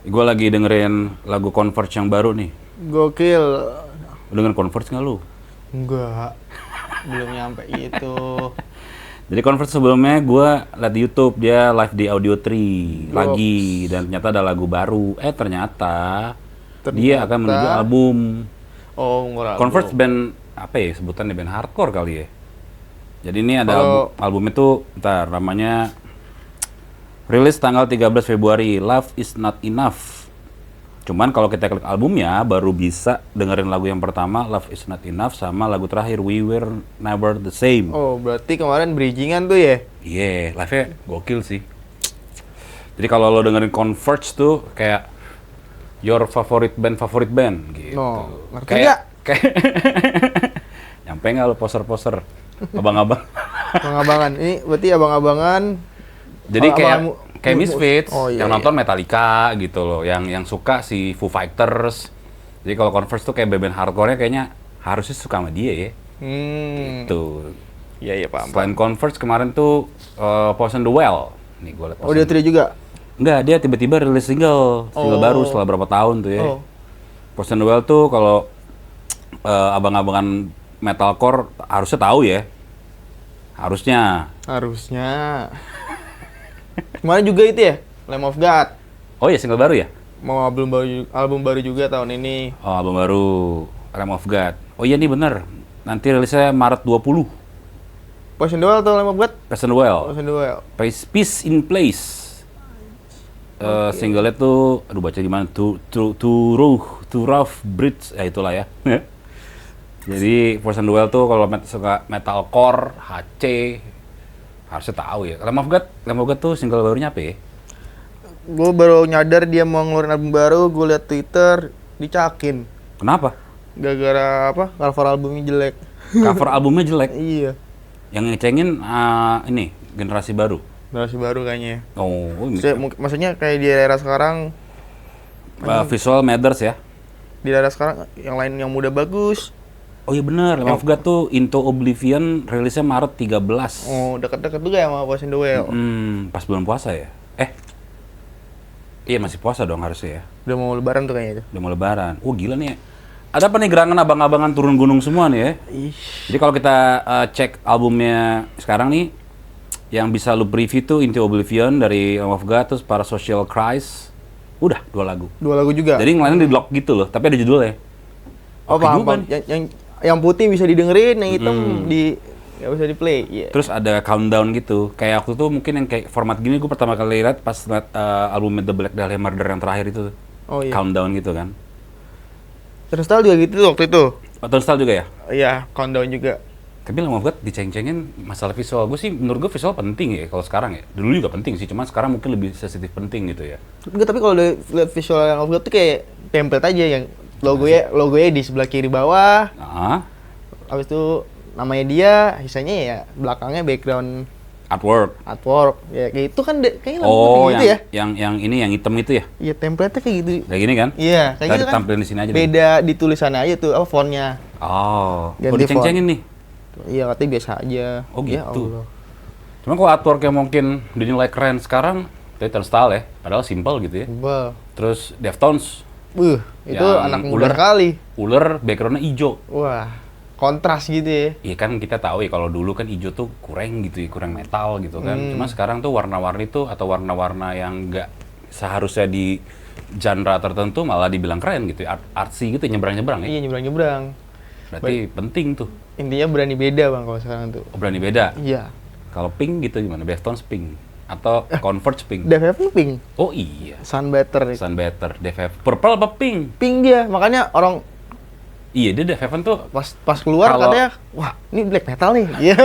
Gue lagi dengerin lagu Converge yang baru nih. Gokil. Lu dengerin Converge nggak lu? Enggak. Belum nyampe itu. Jadi Converge sebelumnya gue liat di YouTube dia live di Audio Tree lagi dan ternyata ada lagu baru. Ternyata dia akan menuju album. Oh, enggak Converge album. band apa ya sebutannya, band hardcore kali ya. Jadi ini ada Kalau album itu, ntar namanya rilis tanggal 13 Februari, Love Is Not Enough. Cuman kalau kita klik albumnya baru bisa dengerin lagu yang pertama Love Is Not Enough sama lagu terakhir We Were Never The Same. Oh, berarti kemarin bridgingan tuh ya? Iya, live-nya gokil sih. Jadi kalau lo dengerin Converge tuh kayak your favorite band gitu. No, ngerti Kayak nyampe nggak lo poser-poser abang-abang? Abang-abangan. Ini berarti abang-abangan. Jadi Abang-abang kayak Misfits, Oh, iya, yang iya. nonton Metallica gitu loh, yang suka si Foo Fighters. Jadi kalau Converse tuh kayak band hardcore-nya kayaknya harusnya suka sama dia ya. Tuh. Iya, iya, paham. Selain Converse kemarin tuh Poison the Well. Nih gue liat Oh, dia tri juga. Enggak, dia tiba-tiba rilis single baru setelah berapa tahun tuh ya. Oh. Poison the Well tuh kalau abang-abangan metalcore harusnya tahu ya. Harusnya. Harusnya. Kemarin juga itu ya? Lamb of God. Oh iya, single baru ya? Mau album baru juga tahun ini. Oh, album baru Lamb of God. Oh iya nih bener. Nanti rilisnya Maret 20. Poison the Well atau Lamb of God? Poison the Well. Poison the Well. Peace in Place. Singlenya tuh, aduh baca gimana? To Rough Bridge, ya itulah ya. Jadi Poison the Well tuh kalau suka metalcore, HC, harusnya tahu ya. Lamb of God tuh single barunya apa ya? Gue baru nyadar dia mau ngeluarin album baru, gue liat Twitter, dicakin. Kenapa? Gara-gara apa? Cover albumnya jelek. Cover albumnya jelek. Iya. Yang ngecengin ini generasi baru. Generasi baru kayaknya. Oh, Maksudnya kayak di era sekarang, visual matters ya. di era sekarang yang lain yang muda bagus. Oh iya bener, Lamb of God tuh Into Oblivion rilisnya Maret 13. Oh, deket-deket juga ya sama Poison the Well. Pas bulan puasa ya? Iya masih puasa dong harusnya ya. Udah mau lebaran tuh kayaknya itu. Udah mau lebaran. Gila nih. Ada apa nih gerangan abang-abangan turun gunung semua nih ya? Ih. Jadi kalau kita cek albumnya sekarang nih, yang bisa lu preview tuh Into Oblivion dari Lamb of God, terus Parasocial Christ. Udah, 2 lagu. 2 lagu juga. Jadi yang lainnya di lock gitu loh, tapi ada judulnya. Oh, Oke paham, juga paham. nih. Yang putih bisa didengerin, yang hitam nggak bisa di play. Iya. Terus ada countdown gitu. Kayak waktu itu mungkin yang kayak format gini gue pertama kali lihat pas liat album The Black Dahlia Murder yang terakhir itu. Oh iya. Countdown gitu kan. Turnstile juga gitu tuh waktu itu. Turnstile juga ya? Iya, countdown juga. Tapi Lamb of God diceng-cengin masalah visual. Gue sih menurut gue visual penting ya kalau sekarang ya. Dulu juga penting sih, cuman sekarang mungkin lebih sensitif penting gitu ya. Enggak, tapi kalau lihat visual yang of God tuh kayak template aja yang logonya di sebelah kiri bawah. Nah, Habis itu namanya dia, sisanya ya belakangnya background artwork. Ya kayak itu kan kayaknya lampu gitu ya. yang ini yang hitam itu ya. Iya, template-nya kayak gitu. Kayak gini kan? Iya, kayak Tadi gitu kan. tampilin di sini aja. Beda di tulisannya aja tuh, apa fontnya. Oh, Ganti kok diceng-cengin nih. Iya, katanya biasa aja. Oh Ya gitu. Allah. Cuma kalau artwork yang mungkin dinilai keren sekarang, itu Turnstile ya. Padahal simple gitu ya. Tebal. Terus Deftones, Itu Yang anak muda ular. kali. ular backgroundnya hijau. Wah, kontras gitu ya. Iya kan kita tahu ya kalau dulu kan hijau tuh kurang gitu ya, kurang metal gitu kan. Cuma sekarang tuh warna-warni tuh atau warna-warna yang nggak seharusnya di genre tertentu malah dibilang keren gitu ya. Artsy gitu, nyebrang-nyebrang ya. Iya, nyebrang-nyebrang. Berarti penting tuh. Intinya berani beda, Bang, kalau sekarang tuh. Oh, berani beda. Iya. Kalau pink gitu gimana? Deftones pink atau Converge pink? Def Heaven pink. Oh iya. Sun Better. Sun Better, Def Heaven. Purple apa pink? Pink dia, makanya orang Iya, dia Def Heaven tuh pas keluar Kalau- katanya, wah, ini black metal nih. Iya.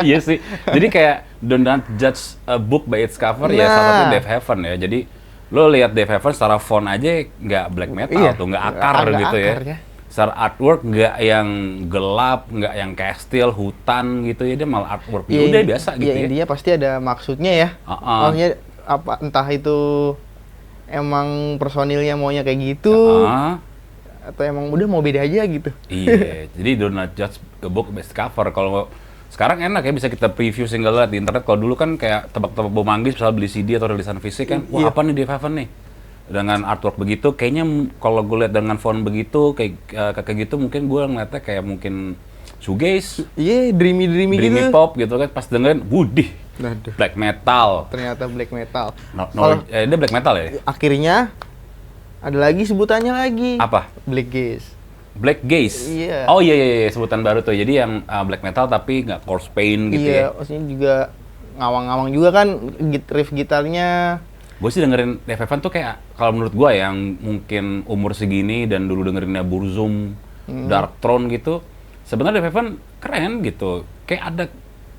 iya sih. Jadi kayak don't judge a book by its cover ya, salah satu Nah. Def Heaven ya. Jadi lo lihat Def Heaven secara font aja nggak black metal Iya. tuh, nggak akar Nggak gitu akar ya. ya. Secara artwork nggak yang gelap, nggak yang kastil, hutan gitu ya. Dia malah artwork Iya, udah biasa gitu iya, ya. intinya pasti ada maksudnya ya. Maksudnya apa, entah itu emang personilnya maunya kayak gitu, Ah, atau emang udah mau beda aja gitu. iya, jadi do not judge a book by its cover. Kalau sekarang enak ya bisa kita preview single di internet. Kalau dulu kan kayak tebak-tebak bom manggis, misal beli CD atau rilisan fisik kan, wah Iya. apa nih Def Heaven nih? dengan artwork begitu, kayaknya kalau gue lihat dengan font begitu, kayak gitu mungkin gue ngeliatnya kayak mungkin shoegaze, Iya, dreamy dreamy gitu. pop gitu kan. Pas dengerin, wudih, Aduh, black metal. ternyata black metal. Dia black metal ya? Akhirnya ada lagi sebutannya lagi. Apa? Black gaze. Black gaze. Iya. Oh iya, sebutan baru tuh. Jadi yang black metal tapi nggak corpse paint gitu Iya, ya. maksudnya juga ngawang-ngawang juga kan riff gitarnya. Gue sih dengerin Def Heaven tuh kayak, kalau menurut gue yang mungkin umur segini dan dulu dengerinnya Burzum, Dark Throne gitu, sebenarnya Def Heaven keren gitu. Kayak ada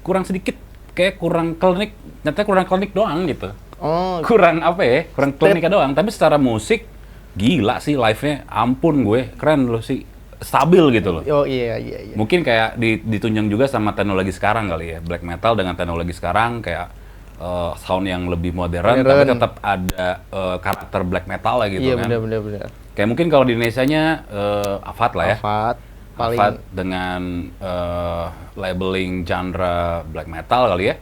kurang sedikit, kayak kurang klinik, nyatanya kurang klinik doang gitu. Oh, Kurang apa ya, kurang kliniknya doang. Tapi secara musik, gila sih live-nya, ampun gue, keren loh sih. Stabil gitu loh. oh iya. Mungkin kayak ditunjang juga sama teknologi sekarang kali ya. Black metal dengan teknologi sekarang kayak sound yang lebih modern, tapi tetap ada karakter black metal lah gitu Iya, kan. benar. Kayak mungkin kalau di Indonesia-nya Afat lah ya. Afat paling Afat dengan labeling genre black metal kali ya.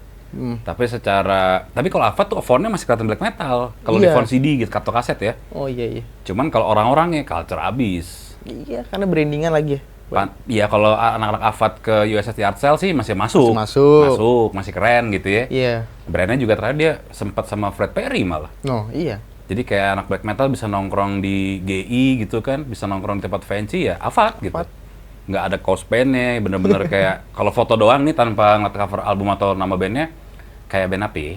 Tapi kalau Afat tuh fontnya masih kelihatan black metal. Kalau di Iya. font CD gitu, atau kaset ya. Oh iya. Cuman kalau orang-orangnya culture abis. Iya, karena brandingan lagi ya. Iya, kalau anak-anak Afat ke USSD Art Cell sih masih masuk. Masuk. Masih keren gitu ya. Iya. Brandnya juga terakhir dia sempat sama Fred Perry malah. No, iya. Jadi kayak anak black metal bisa nongkrong di GI gitu kan, bisa nongkrong di tempat fancy ya Afat gitu. Afat. Nggak ada kaos bandnya, bener-bener kayak kalau foto doang nih tanpa ngeliat cover album atau nama bandnya, kayak band apa ya?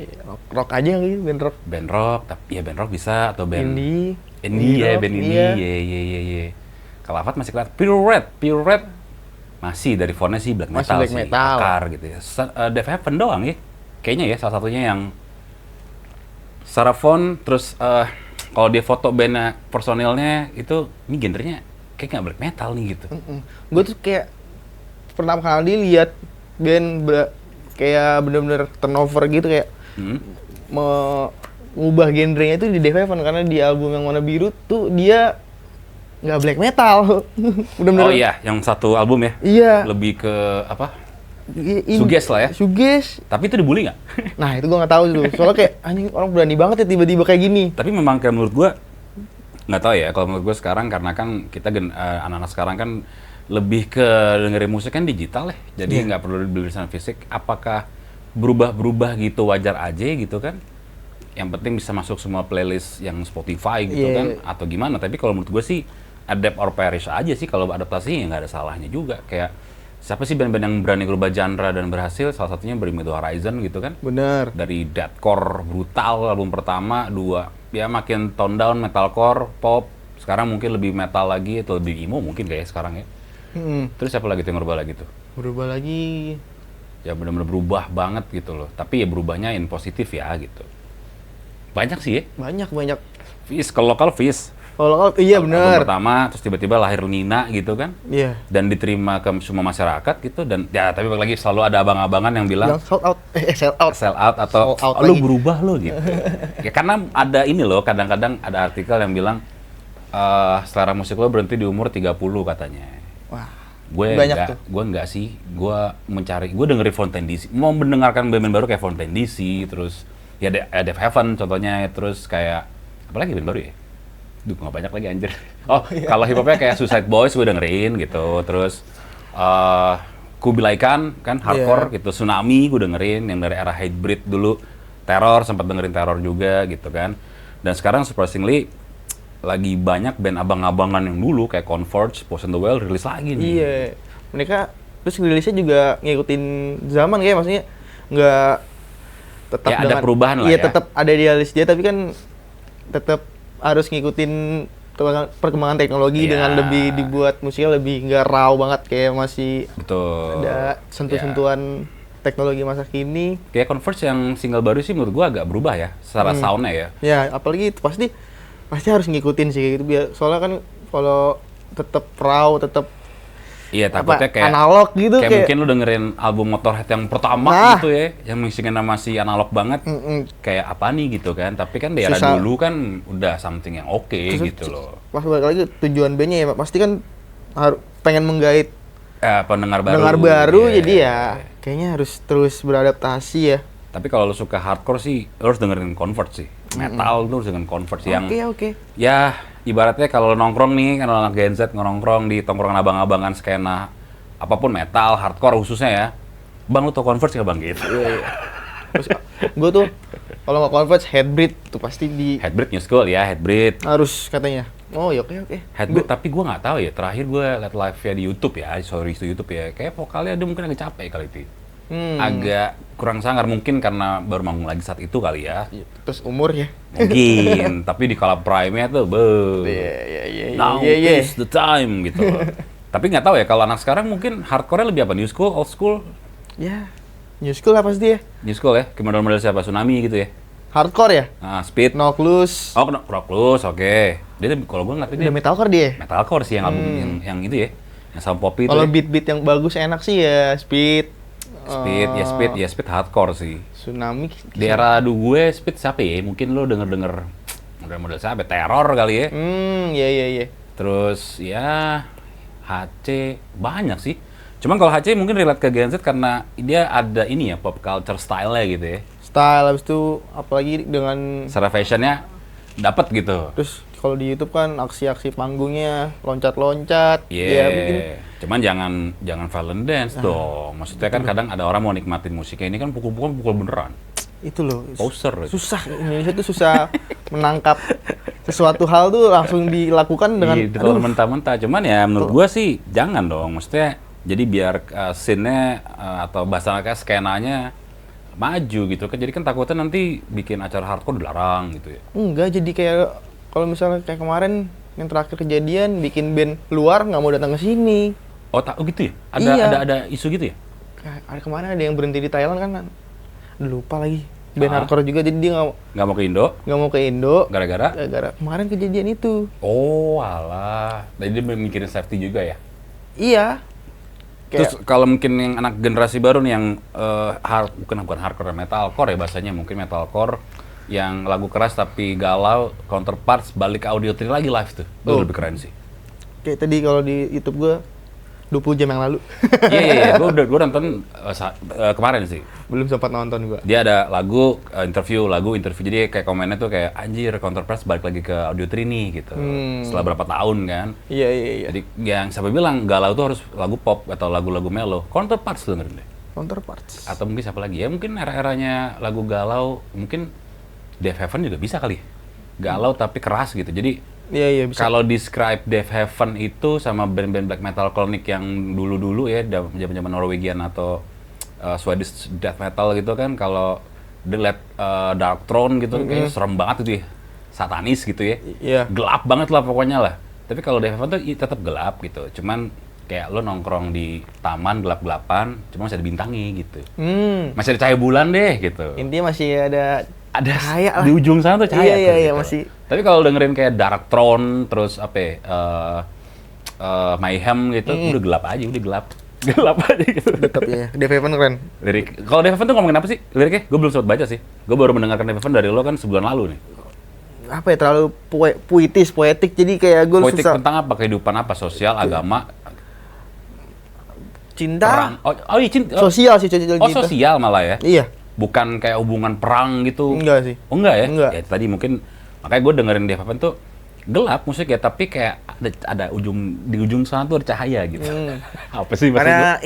Rock aja gitu, band rock. Band rock, tapi ya band rock bisa, atau band Indie ya, rock, band indie, iya. iya. Kalau Afat masih kelihatan Pure Red masih dari fontnya sih black Masih metal black sih, metal. akar gitu ya. Def Heaven doang ya, kayaknya ya salah satunya yang secara font, terus kalau dia foto bandnya, personilnya itu, ini genrenya kayak nggak black metal nih gitu. Gue tuh kayak pertama kali lihat band kayak bener-bener turnover gitu, kayak mengubah genrenya itu di Def Heaven, karena di album yang warna biru tuh dia nggak black metal. Bener-bener. Oh iya, yang satu album ya? Iya. Lebih ke apa? Shoegaze lah ya? Shoegaze. Tapi itu dibully nggak? Nah, itu gue nggak tahu tuh. Soalnya kayak anjing, orang berani banget ya tiba-tiba kayak gini. Tapi memang kayak menurut gua, nggak tahu ya, kalau menurut gua sekarang karena kan kita anak-anak sekarang kan lebih ke dengerin musik kan digital ya. Jadi nggak perlu beli listenan fisik. Apakah berubah gitu wajar aja gitu kan? Yang penting bisa masuk semua playlist yang Spotify gitu kan, atau gimana. Tapi kalau menurut gua sih adapt or perish aja sih, kalau adaptasi ya nggak ada salahnya juga. Kayak siapa sih band-band yang berani berubah genre dan berhasil? Salah satunya Bring Me The Horizon gitu kan. Bener. Dari deathcore brutal album pertama, 2 ya makin tone down, metalcore, pop. Sekarang mungkin lebih metal lagi atau lebih emo mungkin kayak sekarang ya. Terus siapa lagi tuh yang berubah lagi tuh? Berubah lagi. Ya benar-benar berubah banget gitu loh. Tapi ya berubahnya in positif ya gitu. Banyak sih ya. Banyak. Fizz, kalau lokal Fizz. Kalau iya Album bener. pertama, terus tiba-tiba lahir Nina gitu kan. Iya. Dan diterima ke semua masyarakat gitu. Dan ya tapi balik lagi selalu ada abang-abangan yang bilang Yang sold out. Sell out. sell out atau Sold out lu lagi." berubah lo gitu. Ya karena ada ini loh, kadang-kadang ada artikel yang bilang selera musik lo berhenti di umur 30 katanya. Wah. Gue Banyak enggak, tuh. gue enggak sih. Gue dengerin Fontaine DC. Mau mendengarkan band-band baru kayak Fontaine DC, terus ya Def Heaven contohnya, terus kayak apa lagi band baru ya? Duh, nggak banyak lagi anjir. Oh, kalau hip hopnya kayak Suicide Boys gue dengerin gitu. Terus Kubilai Khan kan hardcore gitu. Tsunami gue dengerin yang dari era Hatebreed dulu. Terror sempat dengerin Terror juga gitu kan. Dan sekarang surprisingly lagi banyak band abang-abangan yang dulu kayak Converge, Poison the Well rilis lagi nih. Iya. Mereka terus rilisnya juga ngikutin zaman kayak, maksudnya nggak tetap Ya, ada perubahan lah iya, ya. tetap ada di list dia, tapi kan tetap harus ngikutin perkembangan teknologi Iya. dengan lebih dibuat musiknya lebih nggak raw banget, kayak masih Betul. ada sentuh-sentuhan teknologi masa kini. Kayak Converge yang single baru sih menurut gua agak berubah ya secara soundnya ya. Ya, apalagi itu pasti harus ngikutin sih kayak gitu, biar soalnya kan kalau tetap raw, tetap Iya, takutnya kayak analog gitu, kayak kayak mungkin lu dengerin album Motorhead yang pertama Nah. gitu ya, yang musiknya masih analog banget. Kayak apa nih gitu kan. Tapi kan di era Susah. dulu kan udah something yang oke gitu loh. pas balik lagi tujuan bandnya ya pasti kan harus pengen menggait Pendengar baru. Iya. jadi ya kayaknya harus terus beradaptasi ya. Tapi kalau lu suka hardcore sih, lu harus dengerin Converge sih. metal tuh dengan Converse yang Oke. ya ibaratnya kalau nongkrong nih, kalau anak Gen Z nongkrong di tongkrongan abang-abangan skena apapun metal, hardcore khususnya ya. Bang lu tau Converse nggak bang gitu? Iya. Terus gue tuh kalau nggak Converse Headbreed tuh pasti di Headbreed New School ya, Headbreed. harus katanya. Oh ya oke. Headbreed tapi gue nggak tahu ya. Terakhir gue liat live-nya di YouTube ya, sorry itu YouTube ya. Kayak vokalnya dia mungkin agak capek kali itu. Agak kurang sangar mungkin karena baru manggung lagi saat itu kali ya. Terus umur ya. Mungkin, tapi di kala prime-nya tuh, Iya. now is the time gitu. Tapi nggak tahu ya kalau anak sekarang mungkin hardcore-nya lebih apa? New school, old school? Ya. New School apa sih dia? New school ya, ke model-model siapa? Tsunami gitu ya? Hardcore ya? Nah, Speed. No Clues. Oh, Rock Loose, oke. Dia kalau gue ngerti dia Udah metalcore dia. metalcore sih yang album yang itu ya. Yang sama Poppy itu. Kalau Ya. beat-beat yang bagus enak sih ya Speed. Speed hardcore sih. Tsunami. Di era gue Speed siapa ya? Mungkin lo denger model-model siapa? Terror kali ya. Iya. Terus ya HC banyak sih. Cuman kalau HC mungkin relate ke Gen Z karena dia ada ini ya pop culture style-nya gitu ya. Style habis itu apalagi dengan Secara fashionnya dapat gitu. terus kalau di YouTube kan aksi-aksi panggungnya loncat-loncat. Iya. Ya, bikin Cuman jangan violent dance dong. Maksudnya kan kadang ada orang mau nikmatin musiknya ini kan pukul beneran. itu loh. Poser. Susah Indonesia tuh susah menangkap sesuatu hal tuh langsung dilakukan dengan Iya, mentah-mentah. Cuman ya menurut gua sih jangan dong. Maksudnya jadi biar scene-nya atau bahasa kayak skenanya maju gitu kan. Jadi kan takutnya nanti bikin acara hardcore dilarang gitu ya. enggak jadi kayak kalau misalnya kayak kemarin yang terakhir kejadian bikin band luar nggak mau datang ke sini. Oh gitu ya? Iya. Ada isu gitu ya? Kayak ada kemarin ada yang berhenti di Thailand kan. Aduh, lupa lagi. Band Ah. hardcore juga jadi dia Nggak mau ke Indo? nggak mau ke Indo Gara-gara? gara-gara kemarin kejadian itu. Oh alah. Jadi dia mikirin safety juga ya? Iya. Terus kalau mungkin yang anak generasi baru nih yang bukan hardcore metalcore ya bahasanya mungkin metalcore yang lagu keras tapi galau counterparts balik ke audio tree lagi live tuh. Itu lebih keren sih. Kayak tadi kalau di YouTube gua 20 jam yang lalu. Iya. Gue nonton kemarin sih. Belum sempat nonton gua. Dia ada lagu interview jadi kayak komennya tuh kayak anjir counterparts balik lagi ke audio tree nih gitu. Setelah berapa tahun kan. Iya. Jadi yang siapa bilang galau tuh harus lagu pop atau lagu-lagu mellow. Counterparts dengerin deh. Counterparts. Atau mungkin siapa lagi ya mungkin era-eranya lagu galau mungkin Dave Heaven juga bisa kali galau tapi keras gitu jadi Iya bisa. kalau describe Dave Heaven itu sama band-band black metal klinik yang dulu-dulu ya zaman-zaman Norwegian atau Swedish death metal gitu kan kalau The Dark Throne gitu kayaknya serem banget gitu ya satanis gitu ya Iya. gelap banget lah pokoknya lah tapi kalau Dave Heaven tuh tetap gelap gitu cuman kayak lo nongkrong di taman gelap-gelapan cuma masih ada bintangi gitu masih ada cahaya bulan deh gitu Intinya masih ada cahaya lah. di ujung sana tuh cahaya tuh, Iya gitu. masih. Tapi kalau dengerin kayak Dark Throne terus apa ya, Mayhem gitu udah gelap aja gelap aja gitu Tetap ya. Dave Heaven keren. lirik kalau Dave Heaven tuh ngomongin apa sih liriknya gue belum sempat baca sih gue baru mendengarkan Dave Heaven dari lo kan sebulan lalu nih Apa ya terlalu puitis, poetik jadi kayak gue politik susah. tentang apa kehidupan apa sosial agama Cinta. perang oh iya cinta Sosial sih cinta. sosial malah ya Iya. bukan kayak hubungan perang gitu. Enggak sih. Oh enggak ya? Enggak. Ya tadi mungkin makanya gue dengerin Dave Heaven tuh gelap musik ya, tapi kayak ada di ujung sana tuh ada cahaya gitu. Apa sih maksud Karena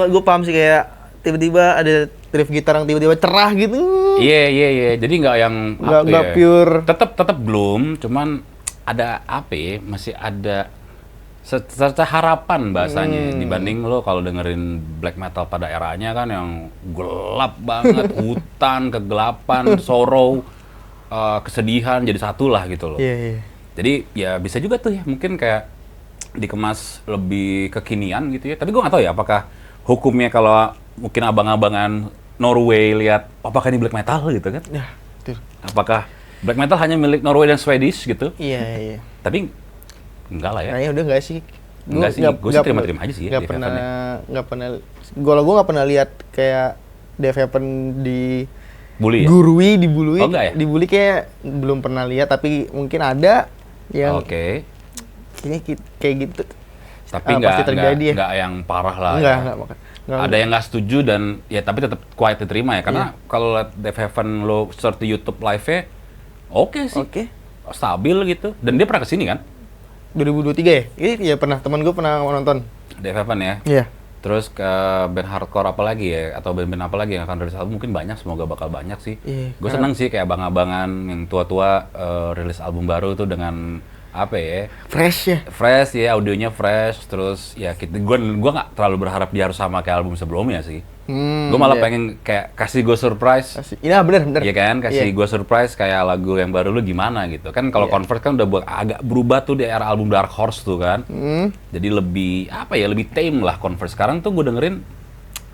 gue paham sih kayak tiba-tiba ada riff gitar yang tiba-tiba cerah gitu. Iya. Jadi nggak yang Nggak pure. Tetap belum, cuman ada apa ya? Masih ada secerca harapan bahasanya dibanding lo kalau dengerin black metal pada eranya kan yang gelap banget, hutan, kegelapan, sorrow, kesedihan jadi satu lah gitu loh. Iya. Jadi ya bisa juga tuh ya mungkin kayak dikemas lebih kekinian gitu ya. Tapi gue nggak tahu ya apakah hukumnya kalau mungkin abang-abangan Norway lihat apakah ini black metal gitu kan? Ya, betul. Apakah black metal hanya milik Norway dan Swedish gitu? Iya. Tapi enggak lah ya. Nah, ya udah enggak sih. Enggak sih, gue sih terima-terima aja sih ya. Enggak pernah gue nggak pernah lihat kayak Dave Heaven di Bully ya? gurui, dibully. Oh, enggak ya? Dibully kayak belum pernah lihat tapi mungkin ada yang Oke. kayaknya kayak gitu. Tapi pasti terjadi ya. enggak yang parah lah Enggak, ya. enggak. Ada yang nggak setuju dan ya tapi tetap quiet diterima ya karena kalau lihat Dave Heaven lo search di YouTube live-nya Oke sih. Oke. Stabil gitu. Dan dia pernah kesini kan? 2023 ya? Iya pernah, teman gue pernah nonton. Dave Evan ya? Iya. Terus ke band hardcore apa lagi ya? Atau band-band apa lagi yang akan rilis album? Mungkin banyak, semoga bakal banyak sih. Iya, Gue seneng sih kayak abang-abangan yang tua-tua rilis album baru tuh dengan apa ya? Fresh ya? Fresh ya, audionya fresh. Terus ya gue nggak terlalu berharap dia harus sama kayak album sebelumnya sih. Gue malah iya. pengen kayak kasih gue surprise. Iya bener. Iya kan, kasih Iya. gue surprise kayak lagu yang baru lu gimana gitu. Kan kalau Iya. Converse kan udah buat agak berubah tuh di era album Dark Horse tuh kan. Jadi lebih apa ya, lebih tame lah Converse. Sekarang tuh gue dengerin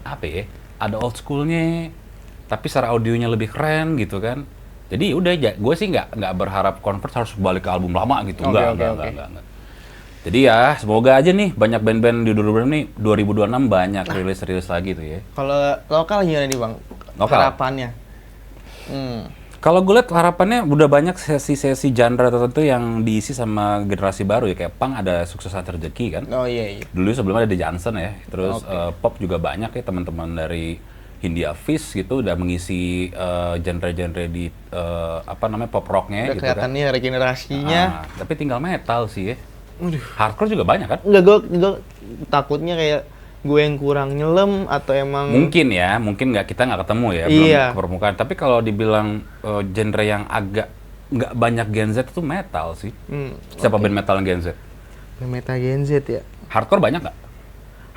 apa ya, ada old schoolnya, tapi secara audionya lebih keren gitu kan. Jadi udah gue sih nggak berharap Converse harus balik ke album lama gitu. Oke. Enggak. Jadi ya semoga aja nih banyak band-band di 2026 banyak rilis lagi tuh ya. Kalau lokal gimana nih Bang? Lokal? Harapannya? Kalau gue lihat harapannya udah banyak sesi-sesi genre tertentu yang diisi sama generasi baru ya, kayak punk ada Suksesan Rezeki kan. Oh iya. Dulu sebelumnya ada The Johnson ya, terus pop juga banyak ya, teman-teman dari Hindia Fish gitu udah mengisi genre-genre di apa namanya pop rocknya Udah gitu kan. kelihatannya regenerasinya. Tapi tinggal metal sih ya. Hardcore juga banyak kan? Enggak, gue takutnya kayak gue yang kurang nyelam atau emang Mungkin kita nggak ketemu ya, Iya. belum ke permukaan. Tapi kalau dibilang genre yang agak nggak banyak Gen Z itu metal sih. Siapa band metal Gen Z? Meta Gen Z ya. Hardcore banyak nggak?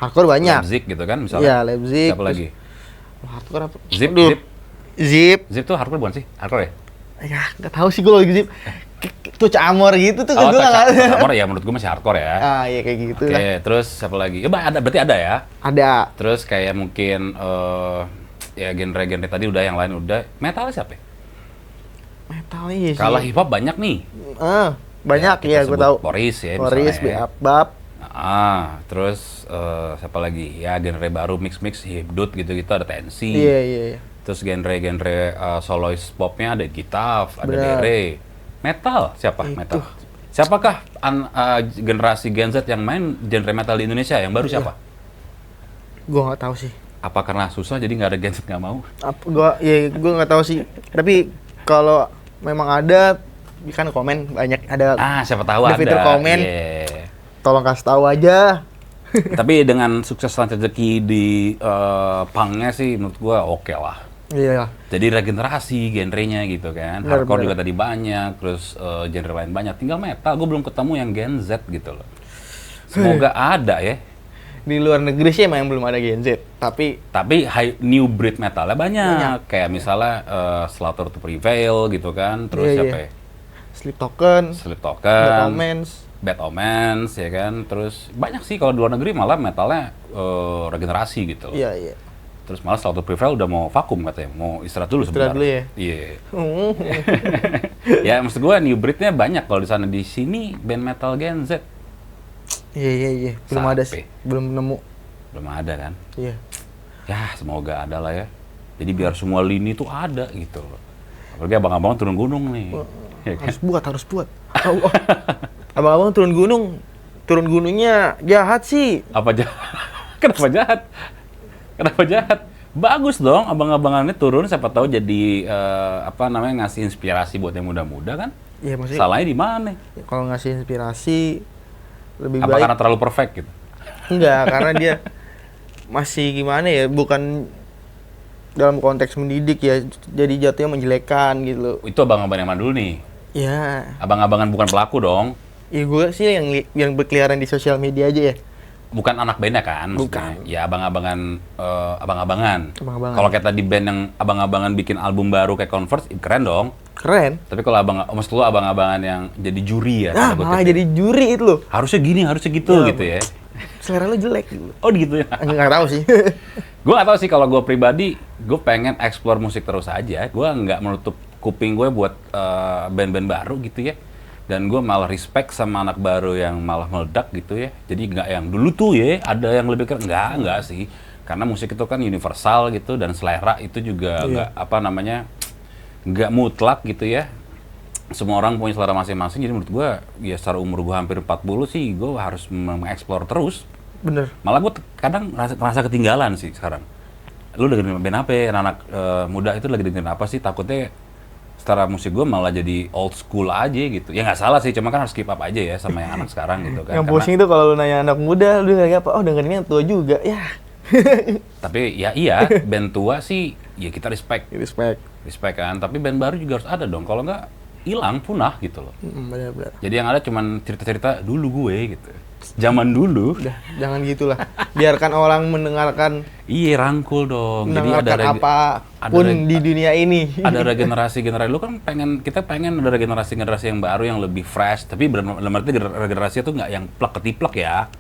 Hardcore banyak. Leipzig gitu kan misalnya. Iya, Leipzig. Siapa lagi? Hardcore apa? Zip, Aduh. Zip. Zip. Zip tuh hardcore bukan sih? Hardcore ya? Ya, nggak tahu sih gue lagi Zip. Tuh Camor gitu tuh Oh, gue nggak. Camor ya menurut gue masih hardcore ya. Ah, iya kayak gitu Oke, lah. terus siapa lagi? Ya, berarti ada ya. Ada. Terus kayak mungkin ya genre-genre tadi udah, yang lain udah. Metal siapa ya? Metal iya sih. Kalau hip hop banyak nih. Banyak kita ya, gue sebut tahu. Boris ya Boris, misalnya. Bab. Terus siapa lagi? Ya genre baru mix hipdut gitu-gitu ada Tensi. Iya. Terus genre solois popnya ada Gitaf, ada Benar. Dere. Metal siapa? Itu. Metal. Siapakah generasi Gen Z yang main genre metal di Indonesia yang baru siapa? Gue nggak tahu sih. Apa karena susah jadi nggak ada Gen Z nggak mau? Gue nggak tahu sih. Tapi kalau memang ada, kan komen banyak ada. Siapa tahu Ada ada. fitur komen. Yeah. Tolong kasih tahu aja. Tapi dengan Suksesan Rezeki di punknya sih menurut gua oke lah. Iya. Jadi regenerasi genrenya gitu kan. Benar, Hardcore benar. juga tadi banyak, terus genre lain banyak. Tinggal metal, gue belum ketemu yang Gen Z gitu loh. Semoga ada ya. Di luar negeri sih emang belum ada Gen Z. Tapi New breed metalnya banyak. Kayak misalnya Slaughter to Prevail gitu kan. Terus Iya, siapa iya. ya? Sleep Token, Sleep Bad Token, Omens. Bad Omens ya kan. Terus banyak sih kalau di luar negeri malah metalnya regenerasi gitu loh. Iya. Terus malah Slaughter to Prevail udah mau vakum katanya, mau istirahat dulu Istirahat sebentar. dulu ya? Iya. Ya maksud gue new breed-nya banyak kalau di sana. Di sini band metal Gen Z Iya. Belum ada sih. Sampai. Belum nemu. belum ada kan. Iya. Ya semoga ada lah ya. Jadi biar semua lini tuh ada gitu loh. Apalagi abang-abang turun gunung nih. Ya kan? Harus buat. Abang-abang turun gunung. Turun gunungnya jahat sih. Apa jahat? Kenapa jahat? Bagus dong abang-abangannya turun, siapa tahu jadi ngasih inspirasi buat yang muda-muda kan. Iya maksudnya. Salahnya di mana? Kalau ngasih inspirasi lebih Apa baik. karena terlalu perfect gitu? Enggak, karena dia masih gimana ya, bukan dalam konteks mendidik ya, jadi jatuhnya menjelekan gitu loh. Itu abang-abang yang mana dulu nih? Ya, Abang-abangan bukan pelaku dong. ya gue sih yang berkeliaran di sosial media aja ya. Bukan anak bandnya kan? maksudnya. Bukan. Ya abang-abangan. Abang-abangan. Kalau kayak tadi band yang abang-abangan bikin album baru kayak Converse, keren dong. Keren. Tapi kalau maksud lu abang-abangan yang jadi juri ya? Nah, tanda kutip malah ya? jadi juri itu loh. Harusnya gini, harusnya gitu Ya, gitu ya. Selera lo jelek gitu. Oh gitu ya? Nggak tahu sih. Gue gak tahu sih, kalau gue pribadi, gue pengen explore musik terus aja. Gue nggak menutup kuping gue buat band-band baru gitu ya. Dan gue malah respect sama anak baru yang malah meledak gitu ya. Jadi nggak yang dulu tuh ya, ada yang lebih keren. Nggak sih. Karena musik itu kan universal gitu, dan selera itu juga nggak nggak mutlak gitu ya. Semua orang punya selera masing-masing. Jadi menurut gue, ya secara umur gue hampir 40 sih, gue harus mengeksplor terus. Bener. Malah gue kadang merasa ketinggalan sih sekarang. Lu dengerin band apa ya? Anak-anak muda itu lagi dengerin apa sih? Takutnya secara musik gue malah jadi old school aja gitu. Ya nggak salah sih, cuma kan harus keep up aja ya sama yang anak sekarang gitu kan. Yang Karena- pusing tuh kalau lu nanya anak muda, lu dengerin apa? Oh dengerinnya yang tua juga, ya. Tapi ya iya, band tua sih ya kita respect kan. Tapi band baru juga harus ada dong. Kalau nggak hilang, punah gitu loh. Benar-benar. Jadi yang ada cuman cerita-cerita dulu gue gitu. Zaman dulu. Udah, jangan gitulah. Biarkan orang mendengarkan Iya, rangkul dong. Jadi ada apapun di dunia ini. ada regenerasi-generasi. Lu kan kita pengen ada regenerasi-generasi yang baru yang lebih fresh. Tapi dalam arti regenerasi itu nggak yang plek ketiplek ya.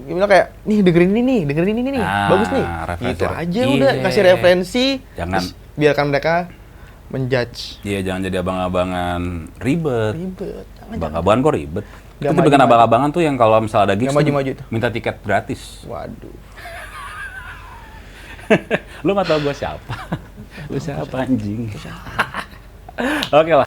Gimana kayak, nih dengerin ini nih, Nah, bagus nih. referensi. Gitu aja Iya. udah, kasih referensi. Jangan. Terus biarkan mereka menjudge. Iya, jangan jadi abang-abangan ribet. Ribet. Abang-abangan kok ribet? Nggak Itu bukan maju-maju. abang-abangan tuh yang kalau misalnya ada gigs Nggak tuh maju-maju tuh. minta tiket gratis. Waduh. Lu nggak tahu gua siapa? Lu siapa anjing? Oke lah.